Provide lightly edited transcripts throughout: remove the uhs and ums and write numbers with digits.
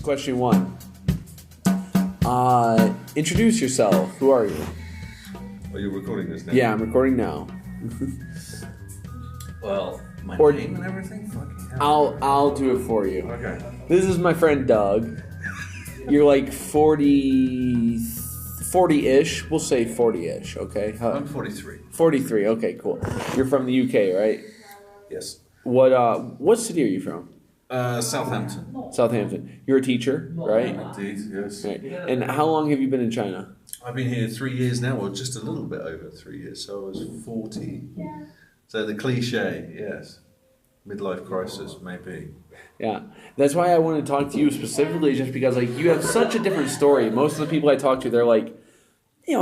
Question 1. Introduce yourself. Who are you? Are you recording this now? Yeah, I'm recording now. Well, my Or- name and everything? Fucking hell. I'll do it for you. Okay. This is my friend Doug. You're like 40-ish. We'll say 40-ish, okay? I'm 43. 43, okay, cool. You're from the UK, right? Yes. What city are you from? Southampton. Southampton. You're a teacher, right? Indeed, yes. Right. And how long have you been in China? I've been here 3 years now, or just a little bit over 3 years, so I was 40. So the cliche, yes. Midlife crisis, maybe. Yeah, that's why I want to talk to you specifically, just because like you have such a different story. Most of the people I talk to, they're like,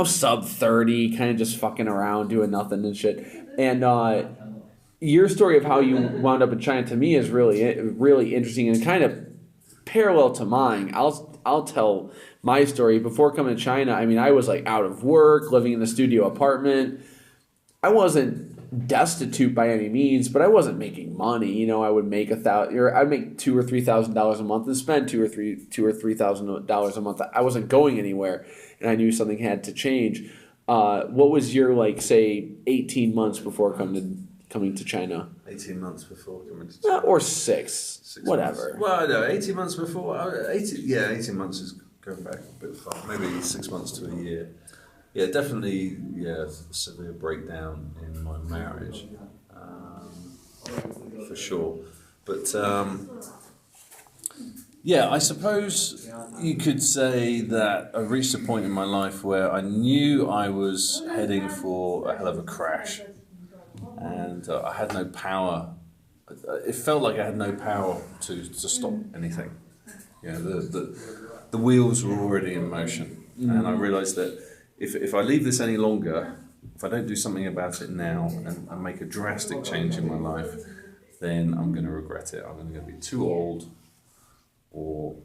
sub 30, kind of just fucking around, doing nothing and shit. And your story of how you wound up in China to me is really, really interesting and kind of parallel to mine. I'll tell my story. Before coming to China, I mean, I was like out of work, living in a studio apartment. I wasn't destitute by any means, but I wasn't making money. I would make I'd make $2,000 or $3,000 a month and spend $2,000 or $3,000 a month. I wasn't going anywhere, and I knew something had to change. What was your say 18 months before coming to China? 18 months before coming to China. Or six whatever. Months. Well, no, 18 months before. 18 months is going back a bit far. Maybe 6 months to a year. Yeah, definitely. Yeah, severe breakdown in my marriage, for sure. But yeah, I suppose you could say that I reached a point in my life where I knew I was heading for a hell of a crash, and I had no power. It felt like I had no power to stop anything. The wheels were already in motion, and I realised that. If I leave this any longer, if I don't do something about it now and make a drastic change in my life, then I'm going to regret it. I'm going to be too old or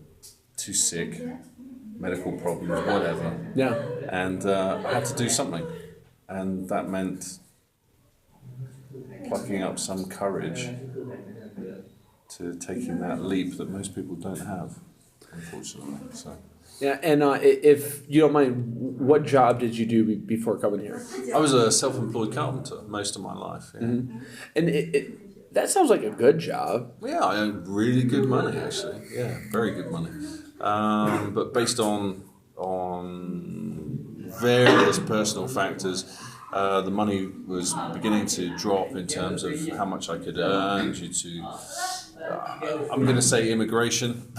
too sick, medical problems, whatever. Yeah. And I had to do something. And that meant plucking up some courage to taking that leap that most people don't have, unfortunately. So. Yeah, and if you don't mind, what job did you do before coming here? I was a self-employed carpenter most of my life. Yeah. Mm-hmm. And that sounds like a good job. Yeah, I earned really good money actually. Yeah, very good money. But based on various personal factors, the money was beginning to drop in terms of how much I could earn due to, I'm going to say immigration,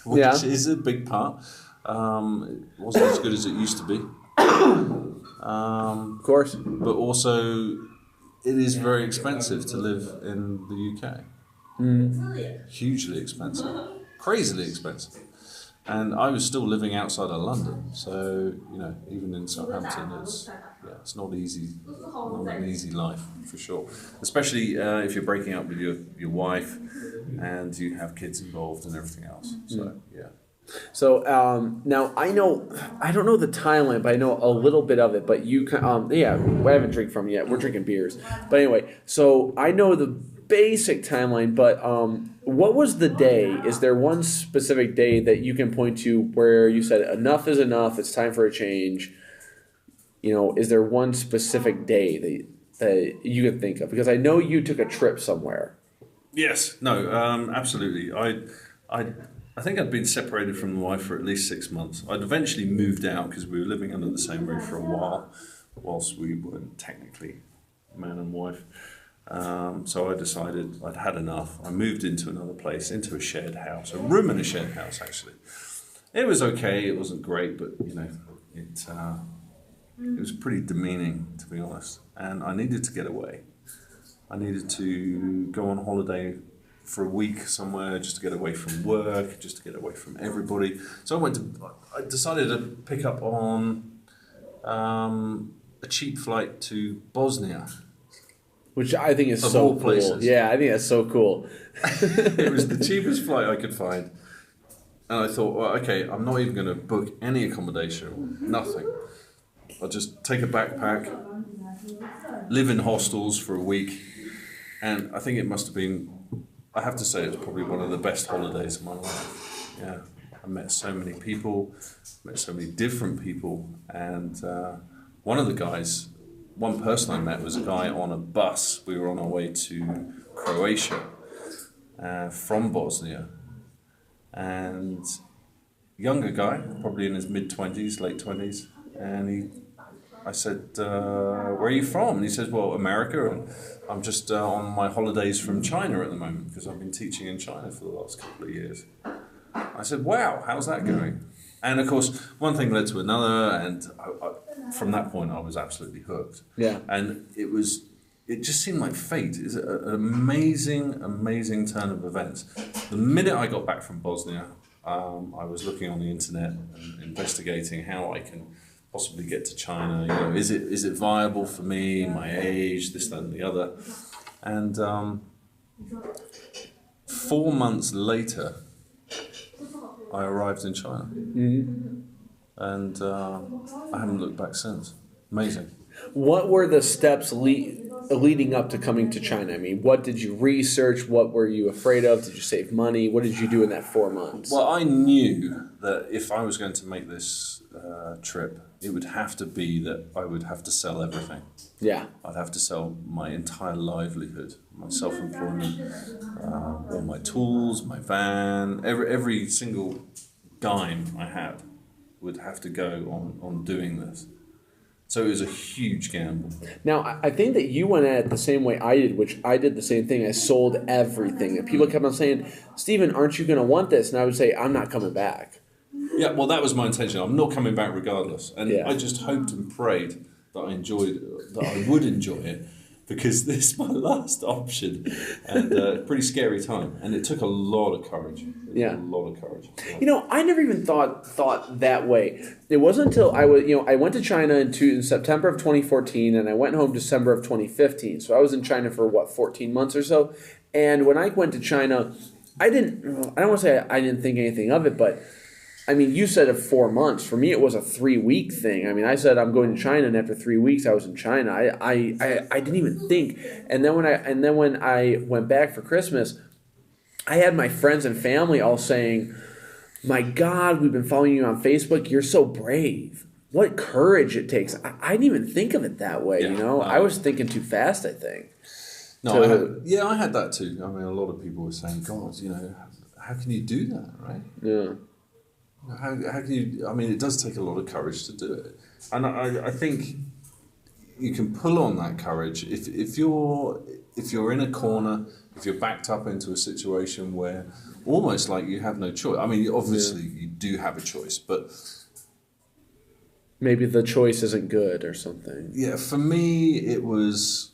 which is a big part. It wasn't as good as it used to be. Of course. But also, it is very expensive to live in the UK. Hugely expensive. Crazily expensive. And I was still living outside of London. So, even in Southampton, it's not easy. Not an easy life, for sure. Especially if you're breaking up with your wife and you have kids involved and everything else. So, yeah. So now I don't know the timeline, but I know a little bit of it. But you can, we haven't drank from yet. We're drinking beers, but anyway. So I know the basic timeline, but what was the day? Is there one specific day that you can point to where you said enough is enough? It's time for a change. Is there one specific day that you can think of? Because I know you took a trip somewhere. Yes. No. Absolutely. I think I'd been separated from the wife for at least 6 months. I'd eventually moved out because we were living under the same roof for a while, whilst we weren't technically man and wife. So I decided I'd had enough. I moved into another place, into a shared house, a room in a shared house actually. It was okay, it wasn't great, but it was pretty demeaning, to be honest. And I needed to get away. I needed to go on holiday for a week somewhere, just to get away from work, just to get away from everybody. So I decided to pick up on a cheap flight to Bosnia. Which I think is so cool. Places. Yeah, I think that's so cool. It was the cheapest flight I could find. And I thought, well, okay, I'm not even going to book any accommodation, nothing. I'll just take a backpack, live in hostels for a week. And I think it must have been, I have to say, it was probably one of the best holidays of my life. Yeah. I met so many people, met so many different people, and one of the guys, one person I met was a guy on a bus. We were on our way to Croatia from Bosnia, and younger guy, probably in his mid-20s, late 20s, and I said, where are you from? And he says, well, America, and I'm just on my holidays from China at the moment because I've been teaching in China for the last couple of years. I said, wow, how's that going? And of course, one thing led to another, and from that point I was absolutely hooked. Yeah. And it just seemed like fate. It's an amazing, amazing turn of events. The minute I got back from Bosnia, I was looking on the internet and investigating how I can possibly get to China. You know, is it viable for me, my age, this, that, and the other? And 4 months later, I arrived in China, and I haven't looked back since. Amazing. What were the steps leading up to coming to China? I mean, what did you research? What were you afraid of? Did you save money? What did you do in that 4 months? Well, I knew that if I was going to make this trip, it would have to be that I would have to sell everything. Yeah. I'd have to sell my entire livelihood, my self-employment, all my tools, my van, every single dime I had would have to go on doing this. So it was a huge gamble. Now, I think that you went at it the same way I did, which I did the same thing. I sold everything. And people kept on saying, Stephen, aren't you going to want this? And I would say, I'm not coming back. Yeah, well, that was my intention. I'm not coming back regardless. And Yeah. I just hoped and prayed that I would enjoy it, because this is my last option, and pretty scary time. And it took a lot of courage. Yeah. A lot of courage. Yeah. You know, I never even thought that way. It wasn't until I went to China in September of 2014, and I went home December of 2015. So I was in China for 14 months or so. And when I went to China, I don't want to say I didn't think anything of it, but I mean, you said of 4 months. For me, it was a 3-week thing. I mean, I said I'm going to China, and after 3 weeks, I was in China. I didn't even think. And then when I went back for Christmas, I had my friends and family all saying, "My God, we've been following you on Facebook. You're so brave. What courage it takes." I didn't even think of it that way. Yeah, you know, I was thinking too fast, I think. No, I had that too. I mean, a lot of people were saying, "God, you know, how can you do that, right?" Yeah. How can you? I mean, it does take a lot of courage to do it, and I think you can pull on that courage if you're in a corner, if you're backed up into a situation where almost like you have no choice. I mean, obviously you do have a choice, but maybe the choice isn't good or something. yeah, for me it was.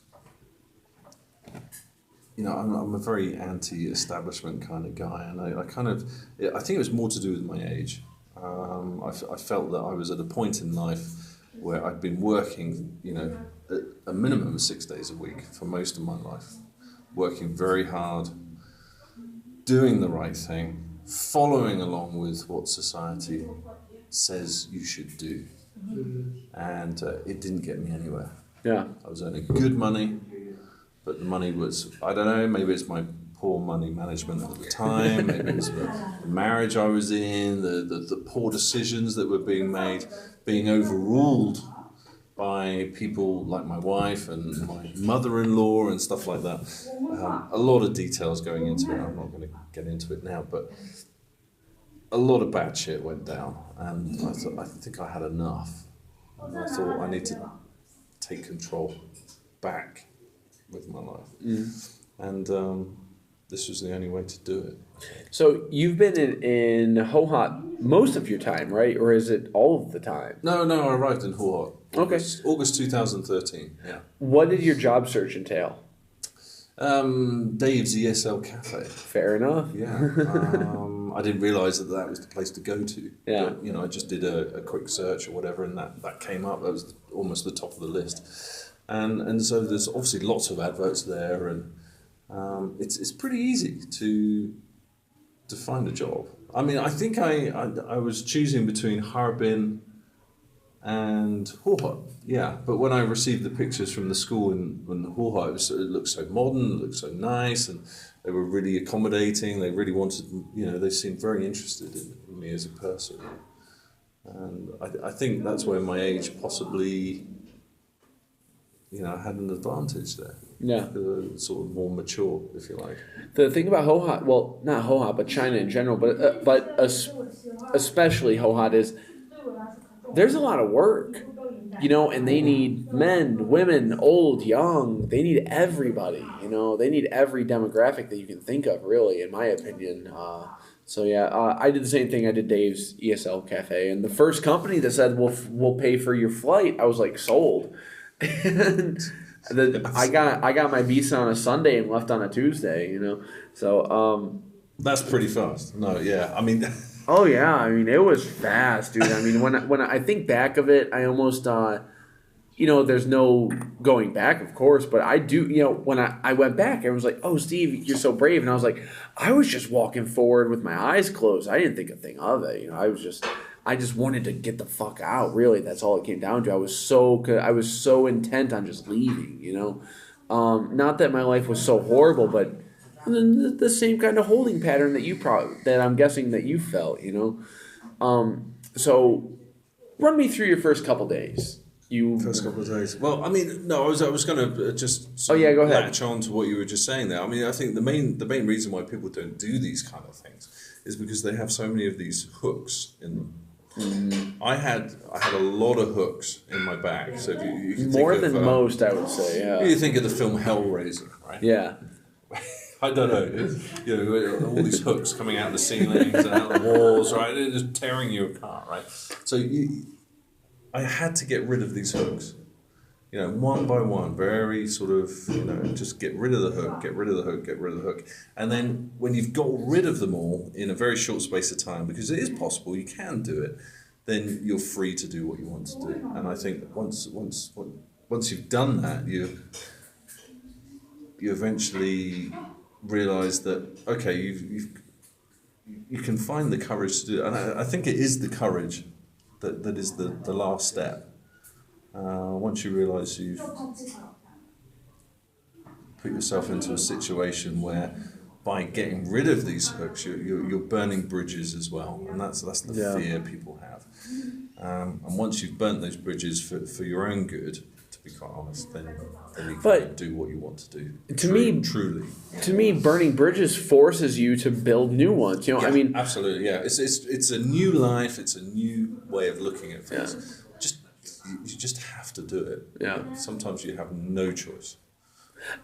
You know, I'm a very anti-establishment kind of guy, and I think it was more to do with my age. I felt that I was at a point in life where I'd been working, you know, a minimum of 6 days a week for most of my life, working very hard, doing the right thing, following along with what society says you should do, and it didn't get me anywhere. Yeah. I was earning good money. But the money was, I don't know, maybe it's my poor money management at the time, maybe it was the marriage I was in, the poor decisions that were being made, being overruled by people like my wife and my mother-in-law and stuff like that. A lot of details going into it, I'm not going to get into it now, but a lot of bad shit went down, and I think I had enough. And I thought I need to take control back with my life, and this was the only way to do it. So you've been in Hohhot most of your time, right? Or is it all of the time? No, I arrived in Hohhot. Okay. August 2013. Yeah. What did your job search entail? Dave's ESL Cafe. Fair enough. Yeah. I didn't realise that was the place to go to. Yeah. But, you know, I just did a quick search or whatever, and that came up. That was almost the top of the list. And so there's obviously lots of adverts there, and it's pretty easy to find a job. I mean, I think I was choosing between Harbin and Hua. Yeah, but when I received the pictures from the school in Hua, it looked so modern, it looked so nice, and they were really accommodating. They really wanted, they seemed very interested in me as a person. And I think that's where my age possibly, had an advantage there. Yeah. Sort of more mature, if you like. The thing about Hohhot, well, not Hohhot, but China in general, but especially Hohhot is there's a lot of work, and they need men, women, old, young. They need everybody, They need every demographic that you can think of, really, in my opinion. I did the same thing. I did Dave's ESL Cafe, and the first company that said we'll pay for your flight, I was like sold. And I got my visa on a Sunday and left on a Tuesday, So that's pretty fast. No, yeah, I mean. Oh yeah, I mean it was fast, dude. I mean when I think back of it, I almost there's no going back, of course, but I do. When I went back, I was like, "Oh, Steve, you're so brave," and I was like, I was just walking forward with my eyes closed. I didn't think a thing of it. I just wanted to get the fuck out. Really, that's all it came down to. I was so intent on just leaving. Not that my life was so horrible, but the same kind of holding pattern that I'm guessing that you felt. So run me through your first couple days. First couple of days. Well, I mean, no, I was going to just go ahead. latch on to what you were just saying there. I mean, I think the main reason why people don't do these kind of things is because they have so many of these hooks in them. Mm-hmm. I had a lot of hooks in my bag. So if you can more than most, I would say. Yeah. You think of the film Hellraiser, right? Yeah. I don't know. All these hooks coming out of the ceilings and out of the walls, right? They're just tearing you apart, right? So I had to get rid of these hooks, one by one, very sort of, just get rid of the hook, get rid of the hook, get rid of the hook. And then when you've got rid of them all in a very short space of time, because it is possible, you can do it, then you're free to do what you want to do. And I think once you've done that, you eventually realize that, okay, you can find the courage to do it. And I think it is the courage that is the last step. Once you realise you've put yourself into a situation where by getting rid of these hooks, you're burning bridges as well, and that's the fear people have. And once you've burnt those bridges for your own good, to be quite honest, then you can do what you want to do. To me, burning bridges forces you to build new ones. Yeah, I mean, absolutely, yeah. It's a new life. It's a new way of looking at things. Yeah. You just have to do it. Yeah. Sometimes you have no choice.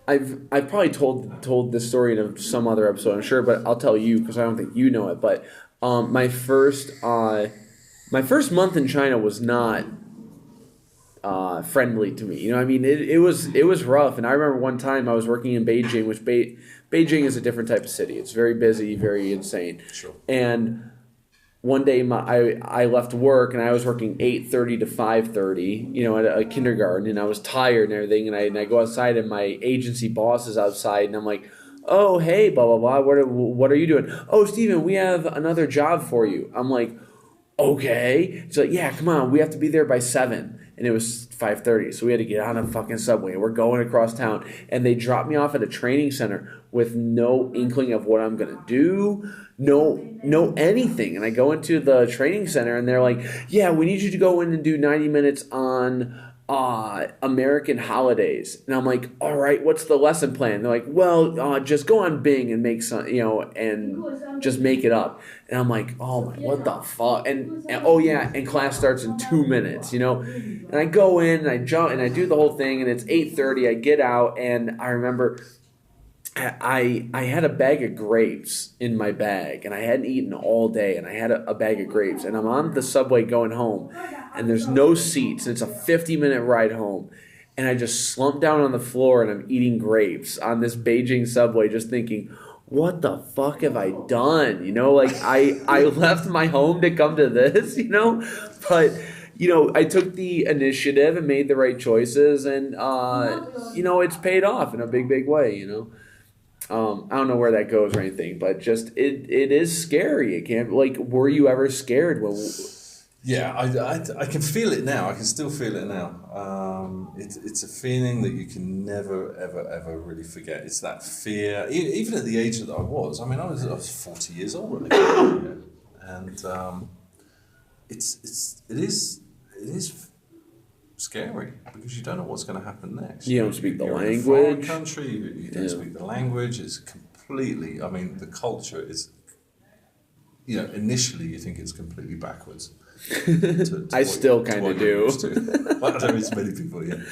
I've probably told this story in some other episode, I'm sure, but I'll tell you because I don't think you know it. But my first month in China was not friendly to me. It was rough. And I remember one time I was working in Beijing, which Beijing is a different type of city. It's very busy, very insane. Sure. And one day I left work and I was working 8:30 to 5:30, at a kindergarten, and I was tired and everything, and I go outside and my agency boss is outside and I'm like, "Oh, hey, blah blah blah. What are you doing?" "Oh, Steven, we have another job for you." I'm like, "Okay." He's like, "Yeah, come on, we have to be there by 7." And it was 5:30, so we had to get on a fucking subway. We're going across town, and they dropped me off at a training center with no inkling of what I'm gonna do, no anything. And I go into the training center, and they're like, "Yeah, we need you to go in and do 90 minutes on American holidays." And I'm like, "All right, what's the lesson plan?" They're like, "Well, just go on Bing and make some, and just make it up." And I'm like, "Oh my, what the fuck?" And oh yeah, and class starts in 2 minutes, And I go in and I jump and I do the whole thing, and it's 8:30. I get out, and I remember I had a bag of grapes in my bag, and I hadn't eaten all day, and I had a bag of grapes, and I'm on the subway going home, and there's no seats, and it's a 50-minute ride home, and I just slumped down on the floor, and I'm eating grapes on this Beijing subway, just thinking, what the fuck have I done? I left my home to come to this, but I took the initiative and made the right choices, and it's paid off in a big, big way, I don't know where that goes or anything, but just it is scary. It can't, were you ever scared when? Yeah, I can feel it now. I can still feel it now. It's a feeling that you can never, ever, ever really forget. It's that fear, even at the age that I was. I mean, I was 40 years old when I came here, and it is scary because you don't know what's going to happen next. You don't speak the You're in a foreign language. country. You don't speak the language. It's completely. I mean, the culture is. Initially you think it's completely backwards. I still kind of do. Well, there is many people, yeah.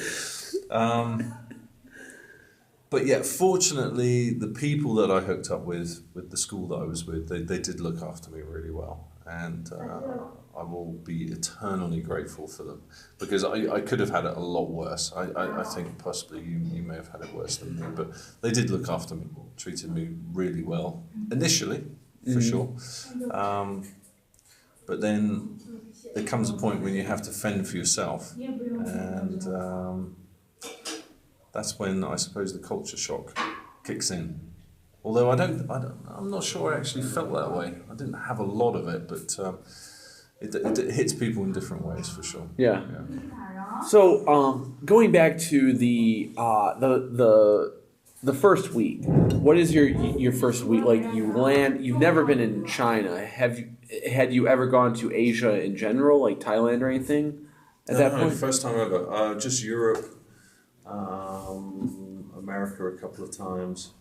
But yeah, fortunately, the people that I hooked up with the school that I was with, they did look after me really well. And I will be eternally grateful for them. Because I could have had it a lot worse. I think possibly you may have had it worse than me. But they did look after me, treated me really well. Initially, for sure. But then there comes a point when you have to fend for yourself, and that's when I suppose the culture shock kicks in. Although I'm not sure I actually felt that way. I didn't have a lot of it, but it hits people in different ways for sure. Yeah. So going back to the first week, what is your first week like? You land. You've never been in China. Had you ever gone to Asia in general, like Thailand or anything? At that point, first time ever. Just Europe, America a couple of times.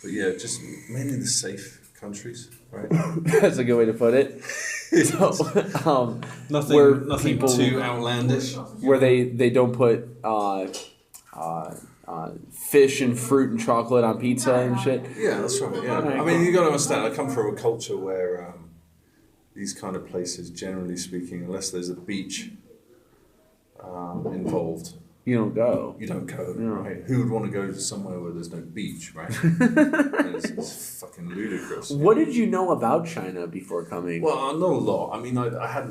But yeah, just mainly the safe countries, right? That's a good way to put it. So, nothing too outlandish. Where they don't put fish and fruit and chocolate on pizza and shit. Yeah, that's right. Yeah, I mean, you got to understand. I come from a culture where these kind of places, generally speaking, unless there's a beach involved, you don't go. You don't go, right? Who would want to go to somewhere where there's no beach, right? it's fucking ludicrous. What did you know about China before coming? Well, not a lot. I mean, I had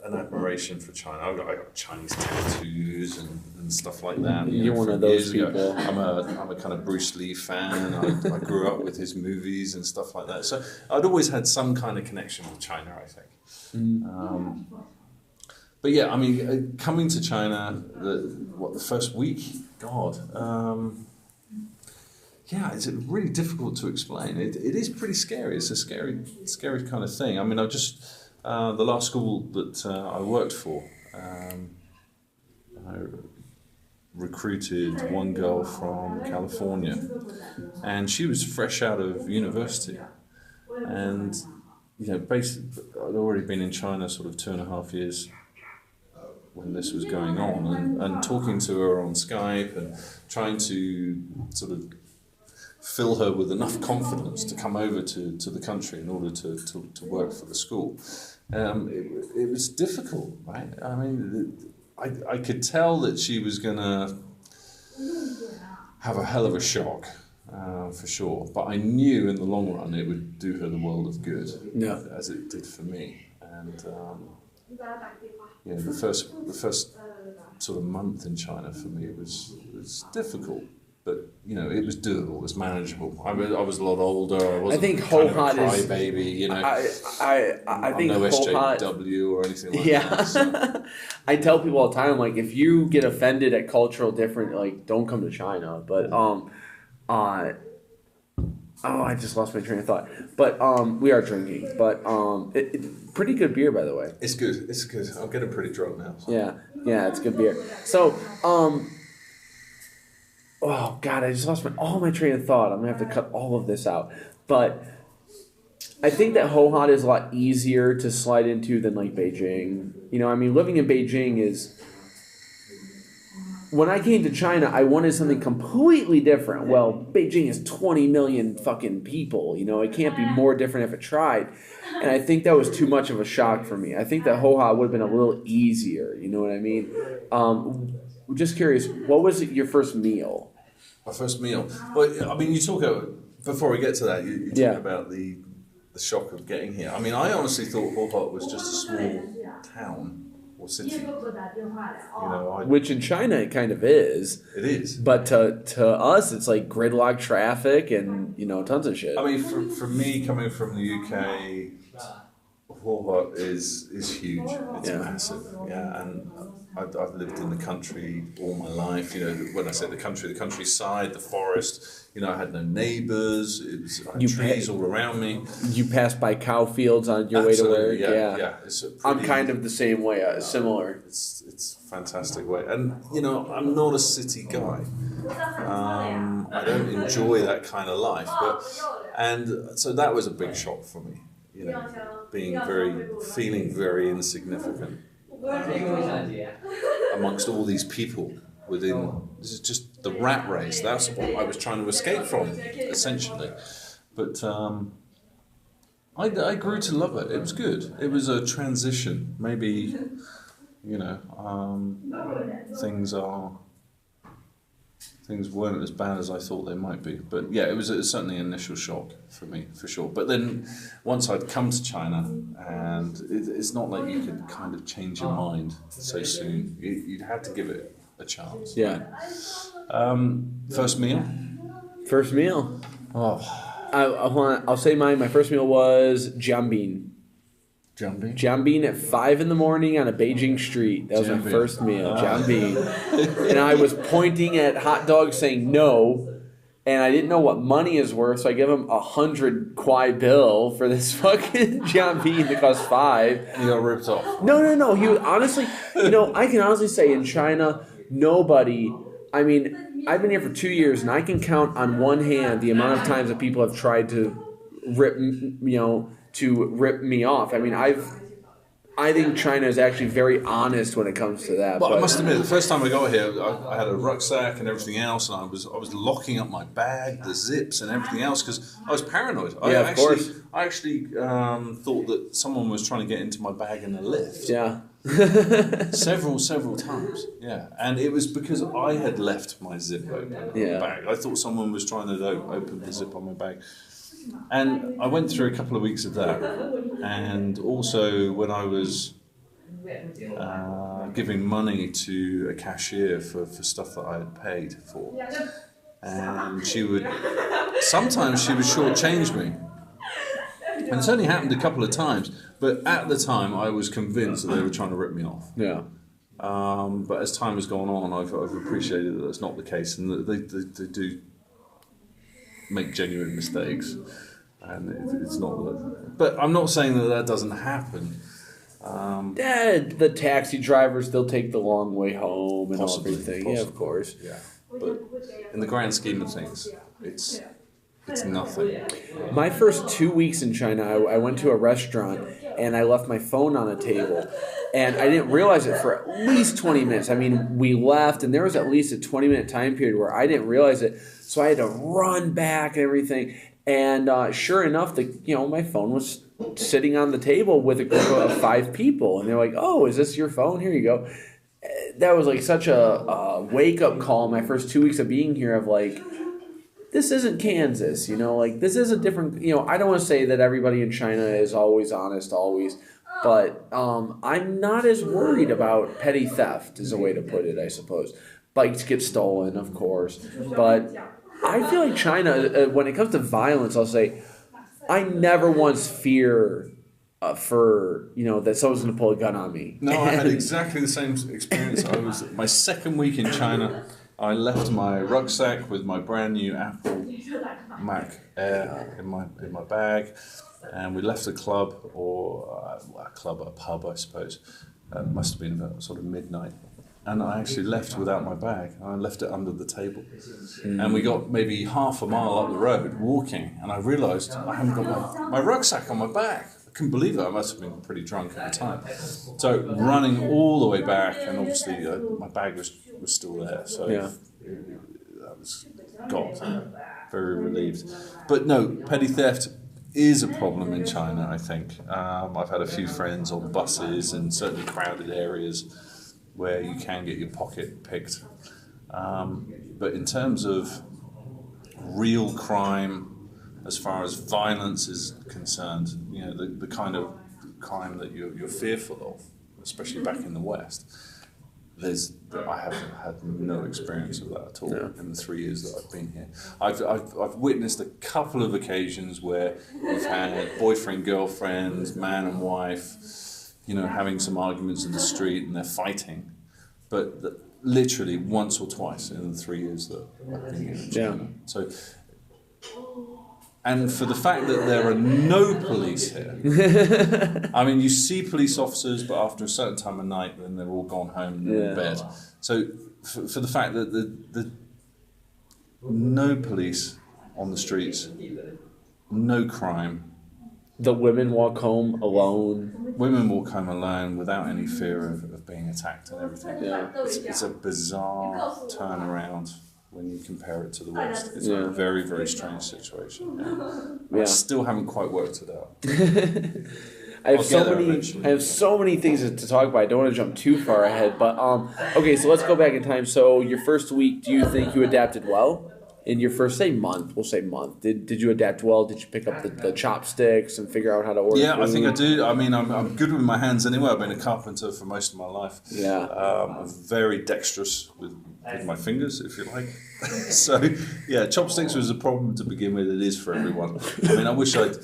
an admiration for China. I got Chinese tattoos and stuff like that. You're one of those people. I'm a kind of Bruce Lee fan. I grew up with his movies and stuff like that. So I'd always had some kind of connection with China, I think. But yeah, I mean, coming to China, the first week, God, yeah, it's really difficult to explain. It is pretty scary. It's a scary kind of thing. I mean, the last school that I worked for, I recruited one girl from California, and she was fresh out of university, and basically, I'd already been in China sort of 2.5 years when this was going on, and talking to her on Skype and trying to sort of fill her with enough confidence to come over to the country in order to work for the school. It was difficult, right? I mean, I could tell that she was going to have a hell of a shock, for sure. But I knew in the long run it would do her the world of good, as it did for me. And the first sort of month in China for me was difficult. But it was doable. It was manageable. I was a lot older. I wasn't kind of a crybaby. I think no SJW or anything like that. So. I tell people all the time, like, if you get offended at cultural difference, like, don't come to China. But I just lost my train of thought. But we are drinking. But pretty good beer, by the way. It's good. It's good. I'm getting pretty drunk now. So. Yeah, it's good beer. So oh God, I just lost all my train of thought. I'm gonna have to cut all of this out. But I think that Hohhot is a lot easier to slide into than like Beijing. I mean, living in Beijing is. When I came to China, I wanted something completely different. Well, Beijing is 20 million fucking people. It can't be more different if it tried. And I think that was too much of a shock for me. I think that Hohhot would have been a little easier. You know what I mean? Just curious, what was your first meal? My first meal. Well, I mean, you talk about, before we get to that, you talk about the shock of getting here. I mean, I honestly thought Hohhot was just a small town or city. Which in China it kind of is. It is. But to us, it's like gridlock traffic and tons of shit. I mean, for me coming from the UK, War is huge. It's Yeah. massive. Yeah, and I've lived in the country all my life. You know, when I say the country, the countryside, the forest. You know, I had no neighbours. I had trees all around me. You pass by cow fields on your way to work. Absolutely, yeah. It's a I'm pretty- kind of the same way, similar. It's a fantastic way, and you know, I'm not a city guy. I don't enjoy that kind of life, and so that was a big shock for me. You know, feeling very insignificant amongst all these people within. This is just the rat race. That's what I was trying to escape from, essentially. But I grew to love it. It was good. It was a transition. Maybe, you know, things weren't as bad as I thought they might be. But yeah, it was certainly an initial shock for me, for sure. But then once I'd come to China, and it's not like you could kind of change your mind so soon. You'd have to give it a chance. Yeah. First meal? First meal. Oh, I'll say mine. My first meal was jambin. jumping. Jambin at 5 a.m. on a Beijing street. That was my Jambin. first meal. Jambin. And I was pointing at hot dogs saying no. And I didn't know what money is worth, so I give him 100 kwai bill for this fucking jambin that cost 5. You got ripped off. No. He was honestly, I can honestly say in China, nobody. I mean, I've been here for 2 years, and I can count on one hand the amount of times that people have tried to rip me off. I mean, I think China is actually very honest when it comes to that. Well, I must admit, the first time I got here, I had a rucksack and everything else, and I was locking up my bag, the zips, and everything else because I was paranoid. Yeah, of course. I actually thought that someone was trying to get into my bag in the lift. Yeah. Several times. Yeah, and it was because I had left my zip open on Yeah. my bag. I thought someone was trying to open the zip on my bag. And I went through a couple of weeks of that, and also when I was giving money to a cashier for stuff that I had paid for, and sometimes she would shortchange me. And it's only happened a couple of times, but at the time I was convinced that they were trying to rip me off. Yeah. But as time has gone on, I've appreciated that that's not the case, and that they do make genuine mistakes, and it's not. But I'm not saying that doesn't happen. The taxi drivers, they'll take the long way home and Possibly, everything. possibly. Yeah, of course. Yeah, but in the grand scheme of things, it's nothing. My first 2 weeks in China, I went to a restaurant and I left my phone on a table. And I didn't realize it for at least 20 minutes. I mean, we left and there was at least a 20-minute time period where I didn't realize it. So I had to run back and everything. And sure enough, my phone was sitting on the table with a group of 5 people. And they're like, "Oh, is this your phone? Here you go." That was like such a wake-up call my first 2 weeks of being here of like, this isn't Kansas, this is a different, I don't want to say that everybody in China is always honest, always, but I'm not as worried about petty theft is a way to put it, I suppose. Bikes get stolen, of course, but I feel like China, when it comes to violence, I'll say, I never once fear that someone's going to pull a gun on me. No, I had exactly the same experience. I was my second week in China. I left my rucksack with my brand new Apple Mac Air in my bag, and we left the club or a pub, I suppose. It must have been about sort of midnight. And I actually left without my bag. I left it under the table. And we got maybe half a mile up the road walking, and I realised I haven't got my rucksack on my back. I couldn't believe it. I must have been pretty drunk at the time. So running all the way back, and obviously my bag was still there. So Yeah. that was God, very relieved. But no, petty theft is a problem in China, I think. I've had a few friends on buses and certainly crowded areas where you can get your pocket picked. But in terms of real crime, as far as violence is concerned, the kind of crime that you're fearful of, especially back in the West, I haven't had no experience of that at all No. in the 3 years that I've been here. I've witnessed a couple of occasions where we've had boyfriend, girlfriend, man and wife, having some arguments in the street and they're fighting, but literally once or twice in the 3 years that I've been here in China. So. And for the fact that there are no police here, I mean, you see police officers, but after a certain time of night, then they're all gone home and they're in bed. So for the fact that the no police on the streets, no crime. The women walk home alone. Women walk home alone without any fear of being attacked and everything. Yeah. It's a bizarre turnaround. When you compare it to the West, it's a very, very strange situation. I still haven't quite worked it out. I have so many things to talk about. I don't want to jump too far ahead, but okay. So let's go back in time. So your first week, do you think you adapted well? In your first, month, we'll say month. Did you adapt well? Did you pick up the chopsticks and figure out how to order? Yeah, food? I think I do. I mean, I'm good with my hands anyway. I've been a carpenter for most of my life. Yeah. I'm very dexterous with my fingers, if you like. So, yeah, chopsticks was a problem to begin with. It is for everyone. I mean, I wish I'd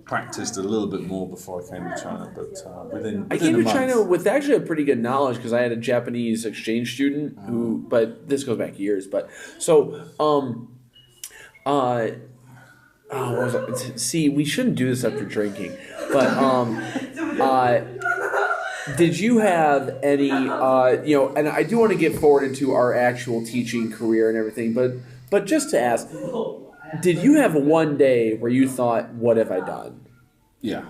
practiced a little bit more before I came to China, but within I came a to month. China with actually a pretty good knowledge because I had a Japanese exchange student who, but this goes back years. But so, what was it? See, we shouldn't do this after drinking, but did you have any, and I do want to get forward into our actual teaching career and everything, but just to ask, did you have one day where you thought, what have I done? Yeah,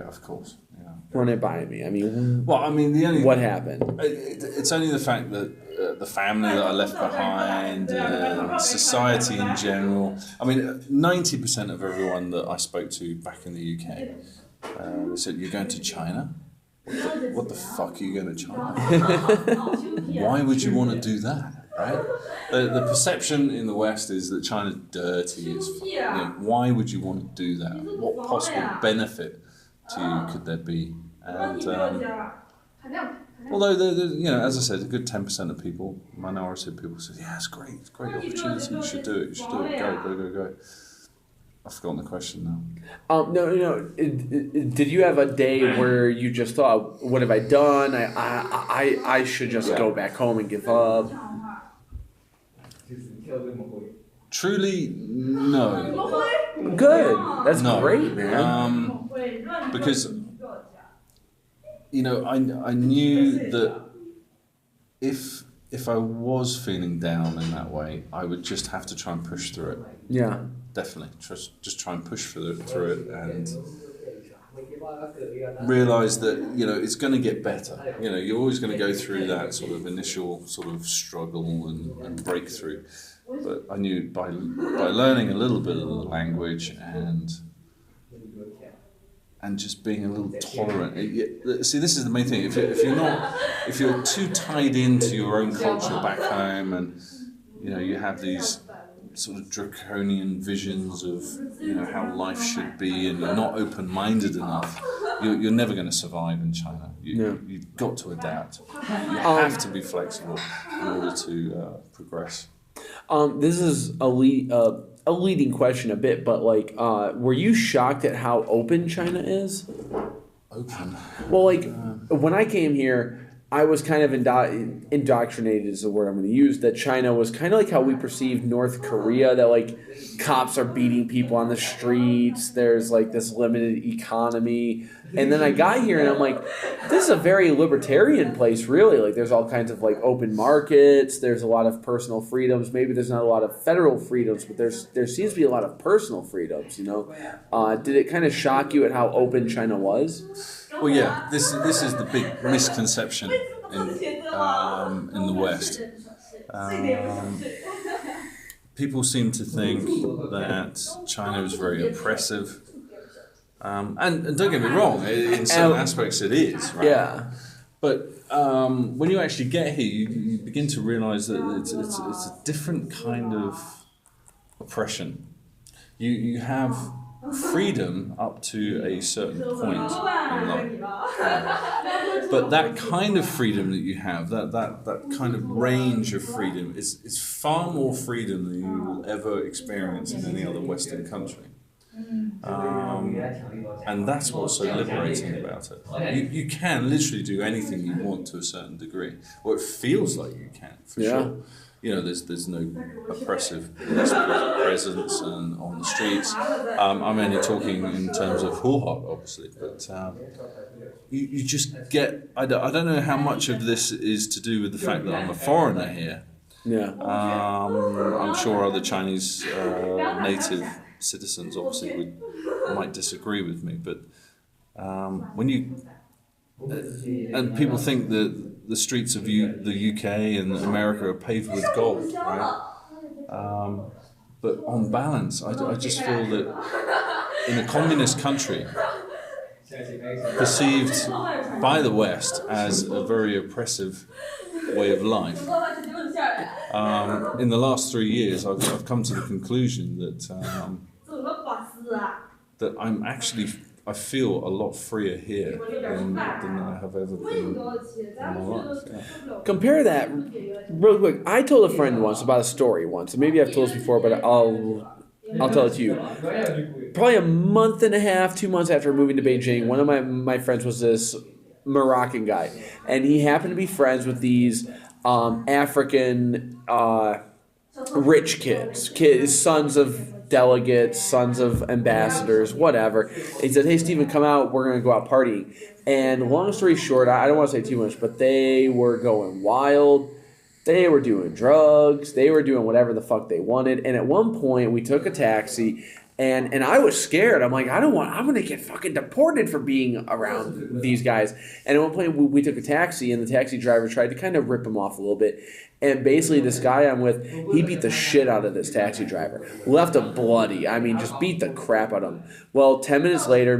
of course. Yeah. Run it by me. I mean, what happened? It's only the fact that the family that I left behind, society in general. I mean, 90% of everyone that I spoke to back in the UK, they said, "You're going to China? What the fuck are you going to China? Why would you want to do that?" Right? The perception in the West is that China's dirty. Why would you want to do that? What possible benefit to you could there be? And although as I said, a good 10% of people, minority of people, said, "Yeah, it's great opportunity. You should do it. Go." I've forgotten the question now. No. Did you have a day where you just thought, "What have I done? I should just go back home and give up"? Truly, no. Good. That's No. great, man. Because I knew that if I was feeling down in that way, I would just have to try and push through it. Yeah. Definitely, just try and push through it, and realize that it's going to get better. You're always going to go through that sort of initial sort of struggle and breakthrough. But I knew by learning a little bit of the language and just being a little tolerant. See, this is the main thing. If you're too tied into your own culture back home, and you have these sort of draconian visions of how life should be, and you're not open-minded enough, you're never going to survive in China. You've got to adapt. You have to be flexible in order to progress. This is a leading question a bit, but were you shocked at how open China is? Open? Well, when I came here, I was kind of indoctrinated is the word I'm going to use, that China was kind of like how we perceived North Korea, that cops are beating people on the streets, there's this limited economy. And then I got here and I'm like, this is a very libertarian place, really. There's all kinds of open markets, there's a lot of personal freedoms. Maybe there's not a lot of federal freedoms, but there seems to be a lot of personal freedoms, Did it kind of shock you at how open China was? Well, yeah, this is the big misconception in the West. People seem to think that China is very oppressive. And don't get me wrong, in certain aspects it is, right? Yeah. But when you actually get here, you begin to realize that it's a different kind of oppression. You have freedom up to a certain point in life. But that kind of freedom that you have, that kind of range of freedom, is far more freedom than you will ever experience in any other Western country. And that's what's so liberating about it. You can literally do anything you want to a certain degree, or it feels like you can, for sure. You know, there's no oppressive police presence and on the streets. I'm only talking in terms of Hoo Hot, obviously, but you just get. I don't know how much of this is to do with the fact that I'm a foreigner here. Yeah. I'm sure other Chinese native citizens obviously might disagree with me, but when you and people think that the streets of the UK and America are paved with gold, right? But on balance, I just feel that in a communist country, perceived by the West as a very oppressive way of life, in the last 3 years, I've come to the conclusion that I feel a lot freer here than I have ever been in my life. Yeah. Compare that real quick. I told a friend once about a story once, and maybe I've told this before, but I'll tell it to you. Probably a month and a half, 2 months after moving to Beijing, one of my friends was this Moroccan guy, and he happened to be friends with these African rich kids, sons of delegates, sons of ambassadors, whatever. He said, "Hey, Stephen, come out. We're going to go out partying." And long story short, I don't want to say too much, but they were going wild. They were doing drugs. They were doing whatever the fuck they wanted. And at one point, we took a taxi, and I was scared. I'm like, I'm going to get fucking deported for being around these guys. And at one point, we took a taxi, and the taxi driver tried to kind of rip him off a little bit. And basically, this guy I'm with, he beat the shit out of this taxi driver. Left him bloody. I mean, just beat the crap out of him. Well, 10 minutes later,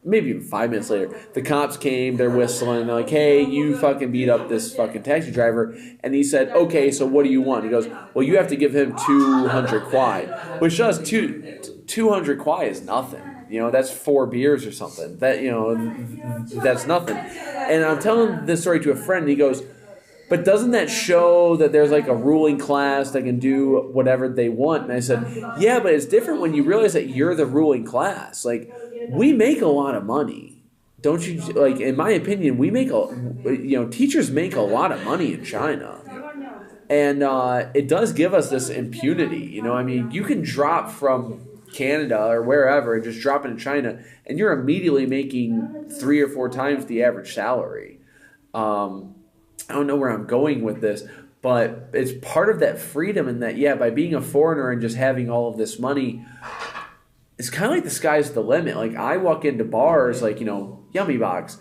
maybe even 5 minutes later, the cops came, they're whistling, they're like, "Hey, you fucking beat up this fucking taxi driver." And he said, "Okay, so what do you want?" He goes, "Well, you have to give him 200 kwai," which does 200 kwai is nothing. You know, that's 4 beers or something. That's nothing. And I'm telling this story to a friend, and he goes, "But doesn't that show that there's like a ruling class that can do whatever they want?" And I said, "Yeah, but it's different when you realize that you're the ruling class. Like, we make a lot of money. Don't you, like, in my opinion, teachers make a lot of money in China. And it does give us this impunity. I mean, you can drop from Canada or wherever and just drop into China, and you're immediately making 3 or 4 times the average salary. I don't know where I'm going with this, but it's part of that freedom in that, by being a foreigner and just having all of this money, it's kind of like the sky's the limit. Like, I walk into bars like, Yummy Box,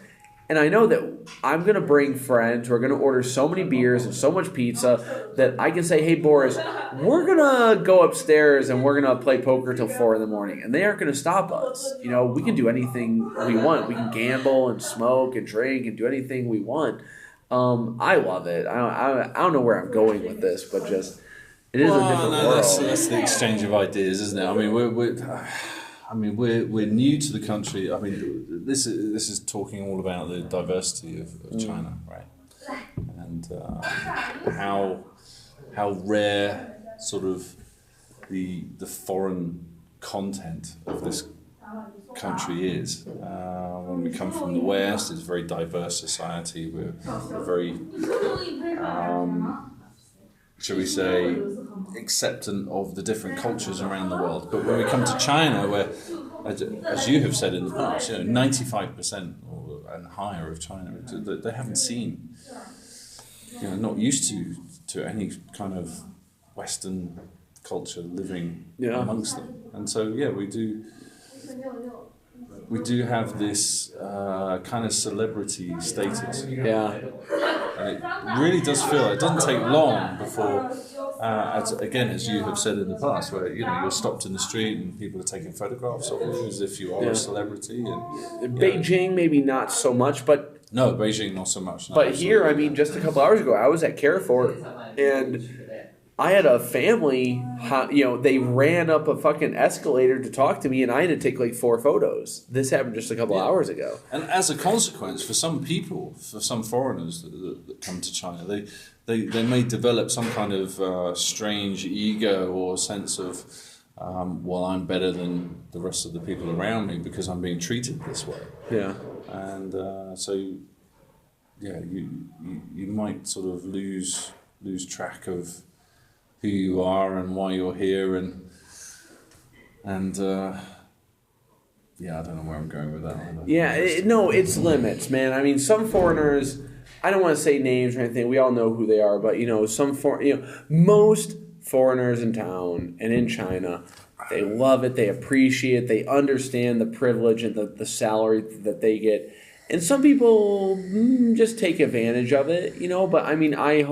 and I know that I'm going to bring friends who are going to order so many beers and so much pizza that I can say, "Hey, Boris, we're going to go upstairs and we're going to play poker till 4 in the morning." And they aren't going to stop us. We can do anything we want. We can gamble and smoke and drink and do anything we want. I love it. I don't know where I'm going with this, but just it is a different world. That's the exchange of ideas, isn't it? I mean, we're new to the country. I mean, this is talking all about the diversity of China, right? And how rare sort of the foreign content of this country is. When we come from the West, it's a very diverse society. We're very, shall we say, acceptant of the different cultures around the world. But when we come to China, where, as you have said in the past, 95% and higher of China, they haven't seen, not used to any kind of Western culture living amongst them. And so, we do have this kind of celebrity status. Yeah. And it really does feel, it doesn't take long before, as you have said in the past, where you're stopped in the street and people are taking photographs of you as if you are a celebrity. And Beijing, maybe not so much, but... No, Beijing, not so much. No, but here, I mean, just a couple hours ago, I was at Carrefour, and I had a family, they ran up a fucking escalator to talk to me, and I had to take like 4 photos. This happened just a couple hours ago. And as a consequence, for some people, for some foreigners that come to China, they may develop some kind of strange ego or sense of, well, I'm better than the rest of the people around me because I'm being treated this way. Yeah. And so, yeah, you might sort of lose track of who you are and why you're here, and yeah, I don't know where I'm going with that. Yeah, it's limits, man. I mean, some foreigners, I don't want to say names or anything. We all know who they are, but most foreigners in town and in China, they love it, they appreciate it, they understand the privilege and the salary that they get. And some people just take advantage of it, But I mean, I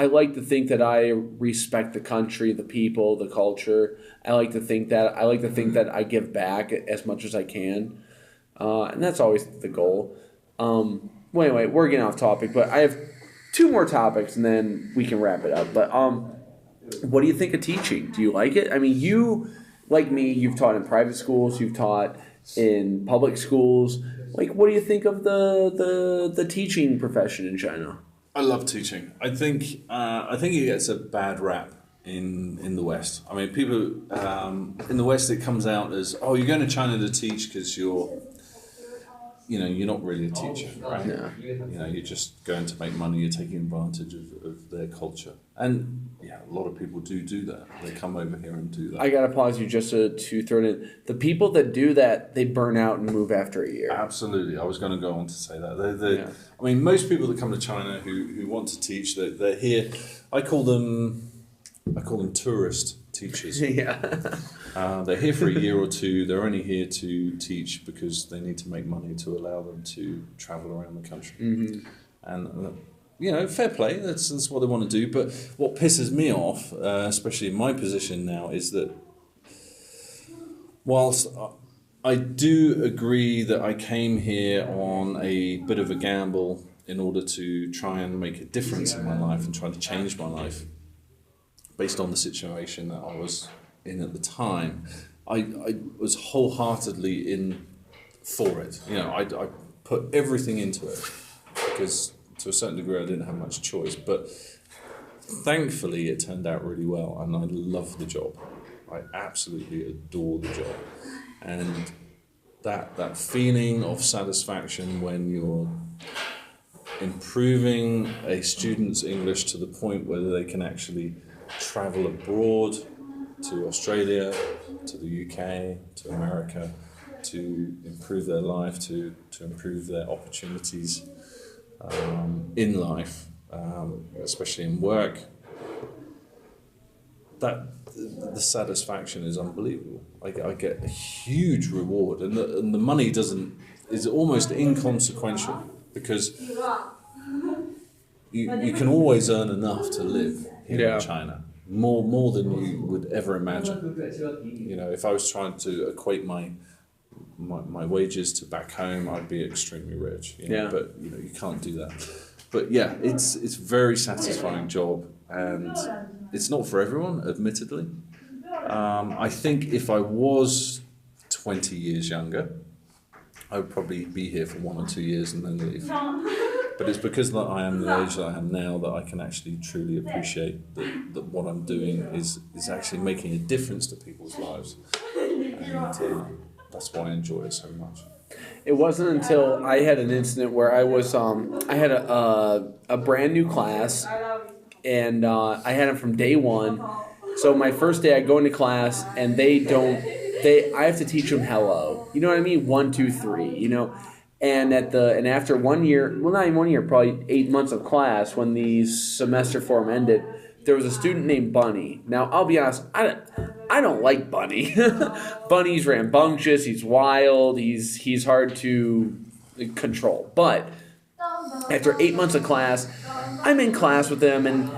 like to think that I respect the country, the people, the culture. I like to think that I give back as much as I can, and that's always the goal. Well, anyway, we're getting off topic, but I have 2 more topics, and then we can wrap it up. But what do you think of teaching? Do you like it? I mean, you, like me, you've taught in private schools, you've taught in public schools. Like, what do you think of the teaching profession in China? I love teaching. I think it gets a bad rap in the West. I mean, people in the West, it comes out as, oh, you're going to China to teach because you're not really a teacher, right? Yeah. You're just going to make money. You're taking advantage of their culture, and yeah, a lot of people do that. They come over here and do that. I gotta pause you just to throw it in. The people that do that, they burn out and move after a year. Absolutely, I was going to go on to say that. I mean, most people that come to China who want to teach, they're here. I call them tourist teachers. Yeah. They're here for a year or 2. They're only here to teach because they need to make money to allow them to travel around the country. Mm-hmm. And fair play. That's what they want to do. But what pisses me off, especially in my position now, is that whilst I do agree that I came here on a bit of a gamble in order to try and make a difference in my life and try to change my life based on the situation that I was in at the time, I was wholeheartedly in for it. I put everything into it because to a certain degree I didn't have much choice. But thankfully it turned out really well, and I love the job. I absolutely adore the job. And that feeling of satisfaction when you're improving a student's English to the point where they can actually travel abroad to Australia, to the UK, to America, to improve their life, to improve their opportunities in life, especially in work. The satisfaction is unbelievable. I get a huge reward, and the money is almost inconsequential because you can always earn enough to live here in China. More than you would ever imagine. If I was trying to equate my wages to back home, I'd be extremely rich. But you can't do that. But yeah, it's a very satisfying job, and it's not for everyone, admittedly. I think if I was 20 years younger, I would probably be here for 1 or 2 years and then leave. But it's because that I am the age that I am now that I can actually truly appreciate that what I'm doing is actually making a difference to people's lives. And that's why I enjoy it so much. It wasn't until I had an incident where I was I had a brand new class, and I had it from day 1. So my first day I go into class and I have to teach them hello. You know what I mean? 1, 2, 3. And after 1 year, well, not even 1 year, probably 8 months of class, when the semester form ended, there was a student named Bunny. Now, I'll be honest, I don't like Bunny. Bunny's rambunctious, he's wild, he's hard to control. But after 8 months of class, I'm in class with him, and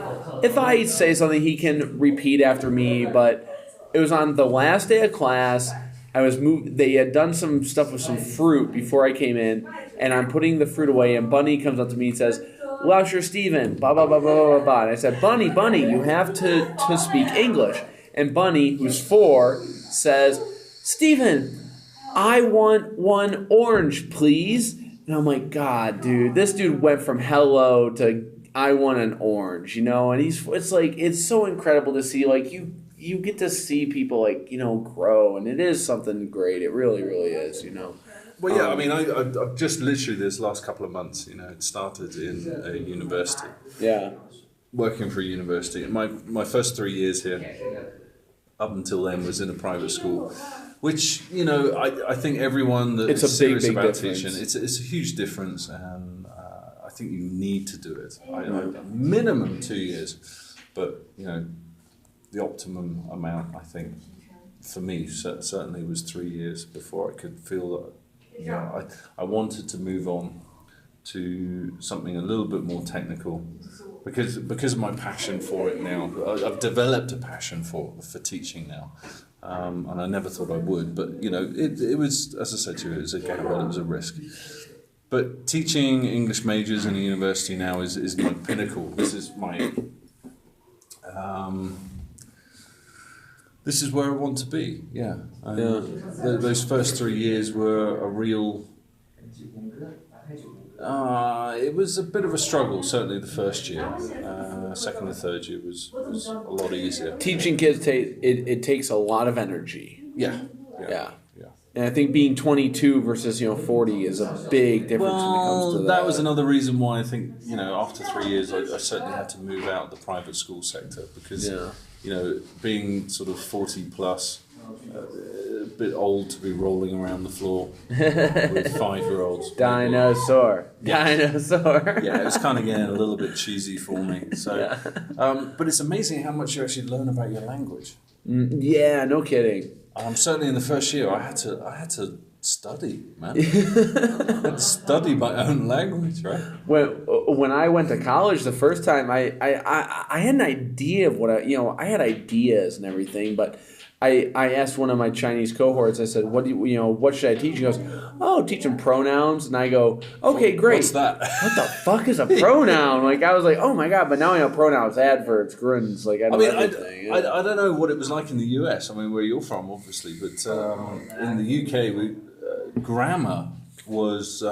if I say something, he can repeat after me. But it was on the last day of class. They had done some stuff with some fruit before I came in, and I'm putting the fruit away, and Bunny comes up to me and says, Lauscher Steven, blah, blah, blah, blah, blah, blah. And I said, Bunny, you have to speak English. And Bunny, who's 4, says, Steven, I want one orange, please. And I'm like, God, dude, this dude went from hello to I want an orange, you know? And it's so incredible to see, like, you get to see people, like, you know, grow. And it is something great. It really, really is, you know? Well, yeah, I mean, I've just literally this last couple of months, you know, started in a university. Yeah. Working for a university. And my first 3 years here, up until then, was in a private school, which, you know, I think everyone that is serious about teaching, it's a huge difference, and I think you need to do it. Minimum 2 years, but, you know, the optimum amount, I think, for me, certainly was 3 years before I could feel that, you know, I wanted to move on to something a little bit more technical, because of my passion for it now. I've developed a passion for teaching now, and I never thought I would. But you know, it was, as I said to you, it was a gamble, it was a risk. But teaching English majors in a university now is my pinnacle. This is my this is where I want to be. Yeah. Those first 3 years were a real. It was a bit of a struggle, certainly the first year. Second and third year was a lot easier. Teaching kids, it takes a lot of energy. Yeah. And I think being 22 versus 40 is a big difference when it comes to that. That was another reason why I think, you know, after 3 years I certainly had to move out of the private school sector, because you know, being sort of 40 plus, a bit old to be rolling around the floor with 5-year-olds. Dinosaur. Yeah, it was kind of getting a little bit cheesy for me. So, but it's amazing how much you actually learn about your language. Yeah, no kidding. Certainly in the first year, I had to study, man. I had to study my own language, right? When I went to college the first time, I had an idea of what I had ideas and everything, but I asked one of my Chinese cohorts, I said, what should I teach? He goes, teach them pronouns. And I go, okay, great. What's that? What the fuck is a pronoun? Like, I was like, oh my God, but now I know pronouns, adverbs, grunts, like, I know everything. I don't know what it was like in the US, I mean, where you're from, obviously, but in the UK, grammar was...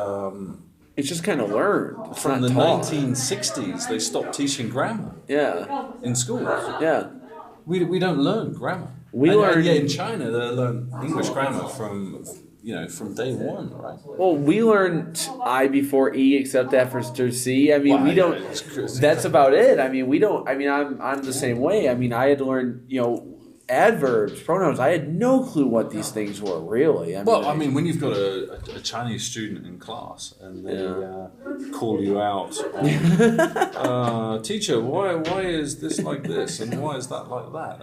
it's just kind of learned. It's from the 1960s, they stopped teaching grammar. Yeah. In schools. Yeah. We don't learn grammar. In China they learn English grammar from day one, right? Well, we learned I before E except after C. I mean, we don't. That's about it. I mean, we don't. I mean, I'm the same way. I mean, I had to learn adverbs, pronouns. I had no clue what these things were really. I mean, when you've got a Chinese student in class and they call you out, teacher, why is this like this and why is that like that,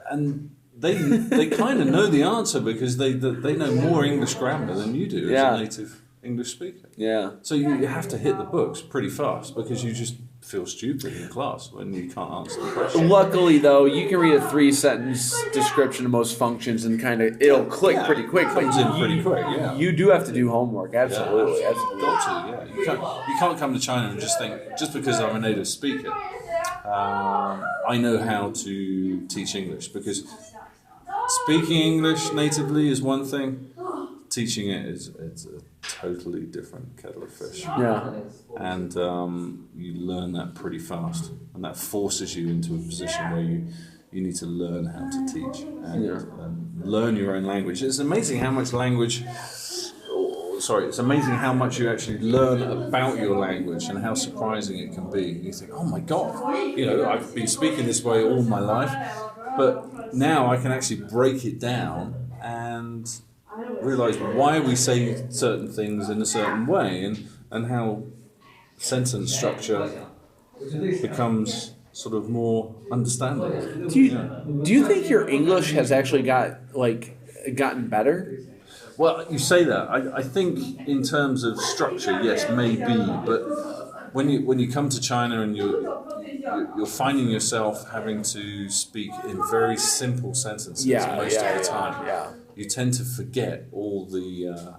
and they kind of know the answer because they know more English grammar than you do as a native English speaker. Yeah. So you have to hit the books pretty fast because you just feel stupid in class when you can't answer the question. Luckily, though, you can read a 3-sentence description of most functions and it'll click pretty quick. It comes in pretty quick. Yeah. You do have to do homework. Absolutely. Got to. Yeah. You can't come to China and just think just because I'm a native speaker, I know how to teach English, because speaking English natively is one thing. Teaching it's a totally different kettle of fish. Yeah. And you learn that pretty fast, and that forces you into a position where you need to learn how to teach and learn your own language. It's amazing how much it's amazing how much you actually learn about your language and how surprising it can be. You think, oh my God, I've been speaking this way all my life, but now I can actually break it down and realize why we say certain things in a certain way, and how sentence structure becomes sort of more understandable. Do you think your English has actually gotten better? Well, you say that. I think in terms of structure, yes, maybe, but when you come to China and you're finding yourself having to speak in very simple sentences most of the time. Yeah. You tend to forget all the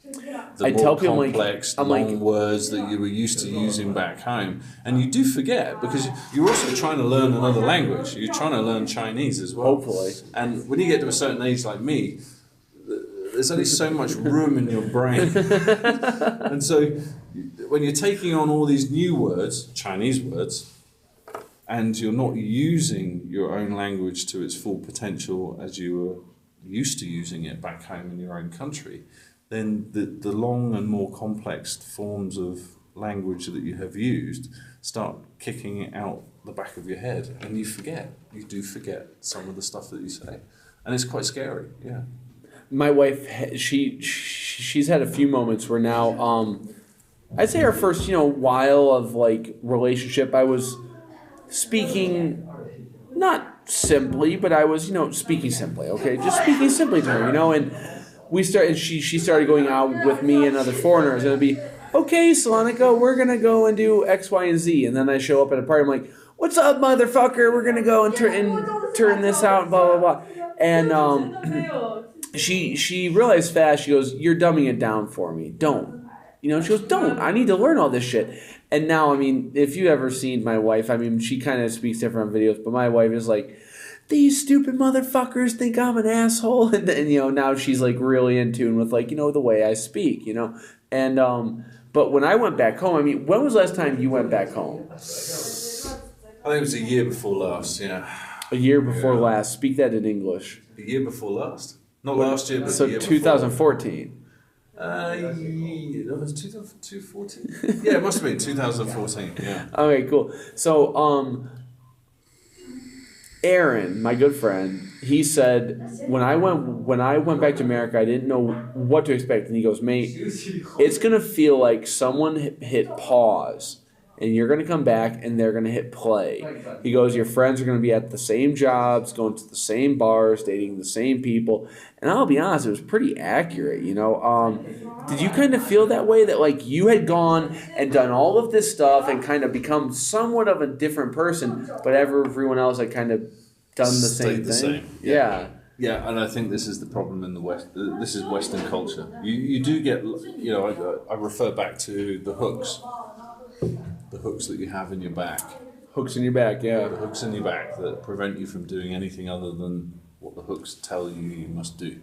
the I more tell people, complex, long words that you were used to using back home. And you do forget, because you're also trying to learn another language. You're trying to learn Chinese as well. Hopefully. And when you get to a certain age like me, there's only so much room in your brain. And so when you're taking on all these new words, Chinese words, and you're not using your own language to its full potential as you were used to using it back home in your own country, then the long and more complex forms of language that you have used start kicking it out the back of your head, and you do forget some of the stuff that you say. And it's quite scary, yeah. My wife, she's had a few moments where now, I'd say our first, while of like relationship, I was speaking, not simply, but I was, speaking simply, okay? Just speaking simply to her, and she started going out with me and other foreigners, and it'd be, okay, Salonica, we're going to go and do X, Y, and Z. And then I show up at a party, I'm like, what's up, motherfucker? We're going to go and turn this out, blah, blah, blah. And she realized fast, she goes, you're dumbing it down for me. Don't. She goes, don't. I need to learn all this shit. And now, if you've ever seen my wife, she kind of speaks different on videos, but my wife is like, these stupid motherfuckers think I'm an asshole. And then, now she's like really in tune with like, the way I speak, And, but when I went back home, when was the last time you went back home? I think it was a year before last, yeah. A year before last. Speak that in English. A year before last? Not last year, but so the year 2014. It was 2014? Yeah, it must have been 2014, yeah. Okay, cool. So, Aaron, my good friend, he said, when I went back to America, I didn't know what to expect. And he goes, mate, it's going to feel like someone hit pause. And you're going to come back and they're going to hit play. He goes, your friends are going to be at the same jobs, going to the same bars, dating the same people. And I'll be honest, it was pretty accurate, Did you kind of feel that way, that like you had gone and done all of this stuff and kind of become somewhat of a different person, but everyone else had kind of done the same thing? Same. Yeah. Yeah, and I think this is the problem in the West. This is Western culture. You do get, I refer back to the hooks. The hooks that you have in your back. Hooks in your back, yeah. The hooks in your back that prevent you from doing anything other than what the hooks tell you must do.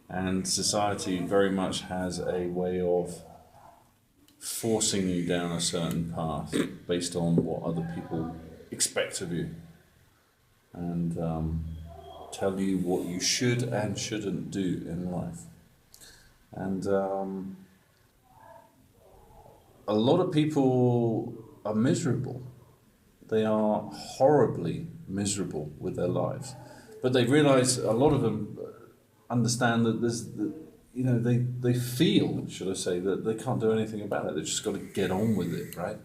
And society very much has a way of forcing you down a certain path based on what other people expect of you. And tell you what you should and shouldn't do in life. And a lot of people are miserable. They are horribly miserable with their lives. But they realize, a lot of them understand that they feel, should I say, that they can't do anything about it. They've just got to get on with it, right?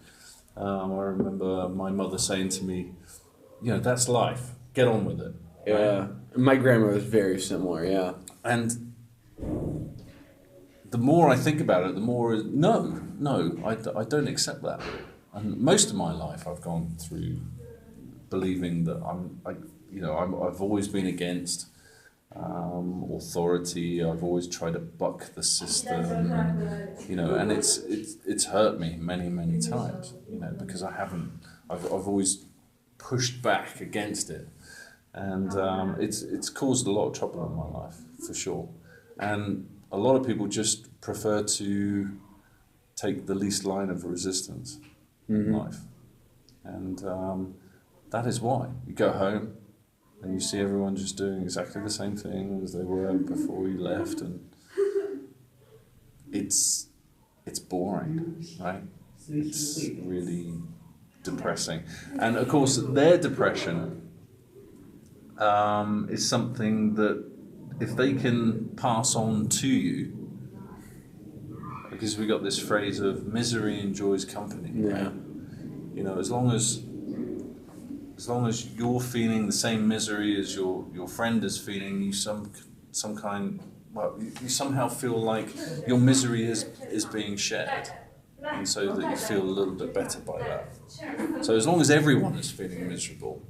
I remember my mother saying to me, that's life. Get on with it. Right? Yeah. My grandma was very similar, yeah. And the more I think about it, the more I don't accept that. And most of my life, I've gone through believing that I've always been against authority. I've always tried to buck the system, and it's hurt me many times, because I've always pushed back against it, and it's caused a lot of trouble in my life for sure, and a lot of people just prefer to take the least line of resistance in life. And that is why. You go home and you see everyone just doing exactly the same thing as they were before you left, and it's boring, right? It's really depressing. And of course, their depression is something that if they can pass on to you, because we got this phrase of misery enjoys company. Yeah. Right? As long as you're feeling the same misery as your friend is feeling, you you somehow feel like your misery is being shared, and so that you feel a little bit better by that. So as long as everyone is feeling miserable,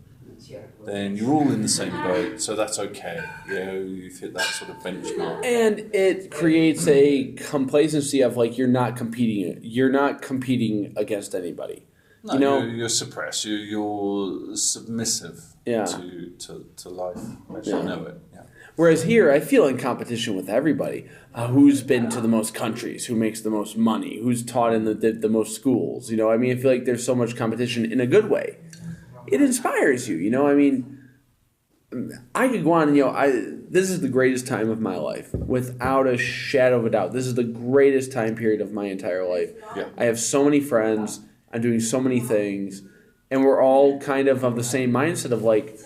then you're all in the same boat, so that's okay. You know, you've hit that sort of benchmark. And it creates a complacency of like you're not competing against anybody. No, you know, you're suppressed. You're submissive Yeah. to life as you know it. Yeah. Whereas here, I feel in competition with everybody. Who's been to the most countries? Who makes the most money? Who's taught in the most schools? You know, I mean, I feel like there's so much competition in a good way. It inspires you. You know, I mean, I could go on and, you know, this is the greatest time of my life. Without a shadow of a doubt. This is the greatest time period of my entire life. Yeah. I have so many friends. I'm doing so many things. And we're all kind of the same mindset of like,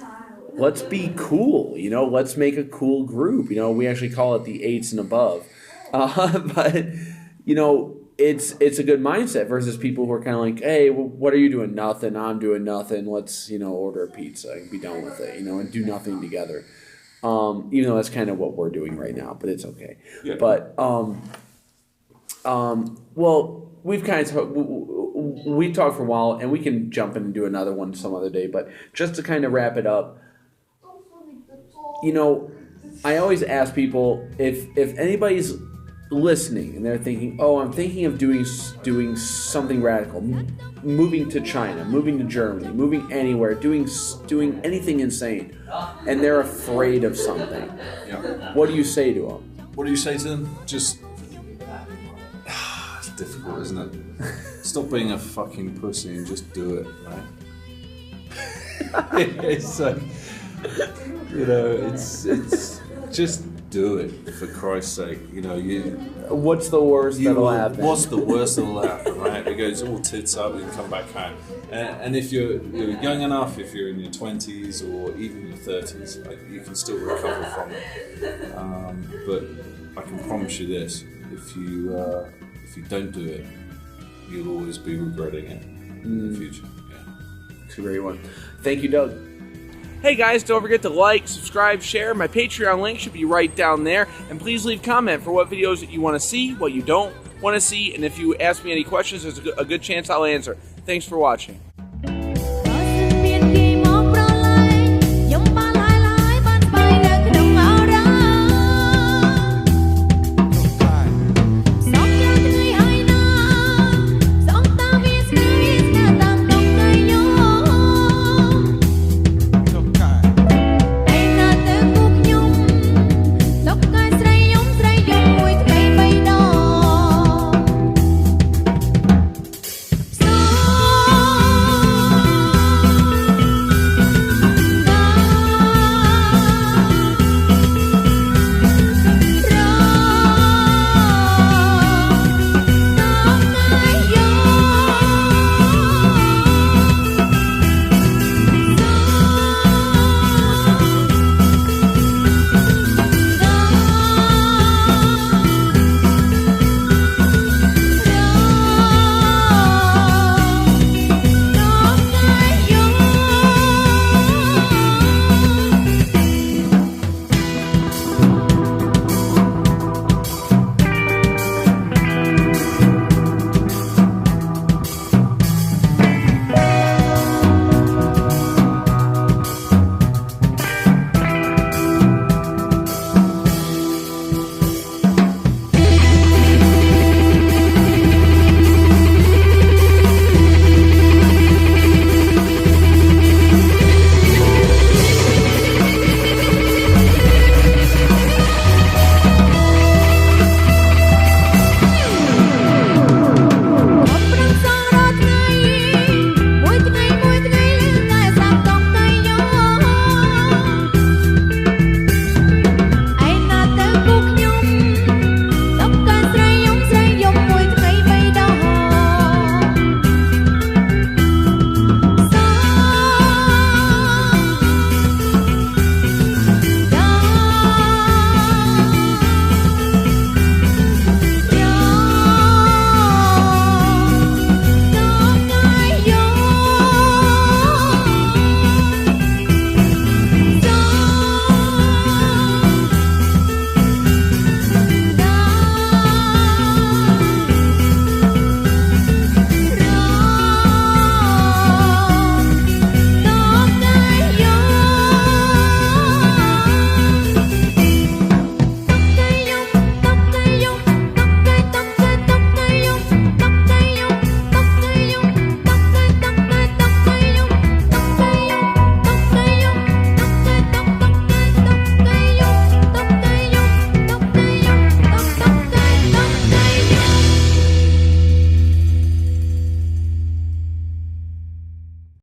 let's be cool, you know, let's make a cool group. You know, we actually call it the 8s and above. But, you know, it's a good mindset versus people who are kind of like, hey, well, what are you doing? Nothing. I'm doing nothing. Let's, you know, order a pizza and be done with it, you know, and do nothing together. Even though that's kind of what we're doing right now, but it's okay. Yeah. But, well, we've kind of we talked for a while, and we can jump in and do another one some other day. But just to kind of wrap it up, you know, I always ask people if anybody's listening and they're thinking, oh, I'm thinking of doing something radical, moving to China, moving to Germany, moving anywhere, doing anything insane, and they're afraid of something. Yeah. What do you say to them? What do you say to them? Just it's difficult, isn't it? Stop being a fucking pussy and just do it, right? It's like, you know, it's just do it for Christ's sake. You know, What's the worst that'll happen? What's the worst that'll happen, right? It goes all tits up and come back home. And if you're young enough, if you're in your 20s or even your 30s, like, you can still recover from it. But I can promise you this: if you don't do it, you'll always be regretting it in the future. Yeah. It's a great one. Thank you, Doug. Hey guys, don't forget to like, subscribe, share. My Patreon link should be right down there. And please leave a comment for what videos that you want to see, what you don't want to see. And if you ask me any questions, there's a good chance I'll answer. Thanks for watching.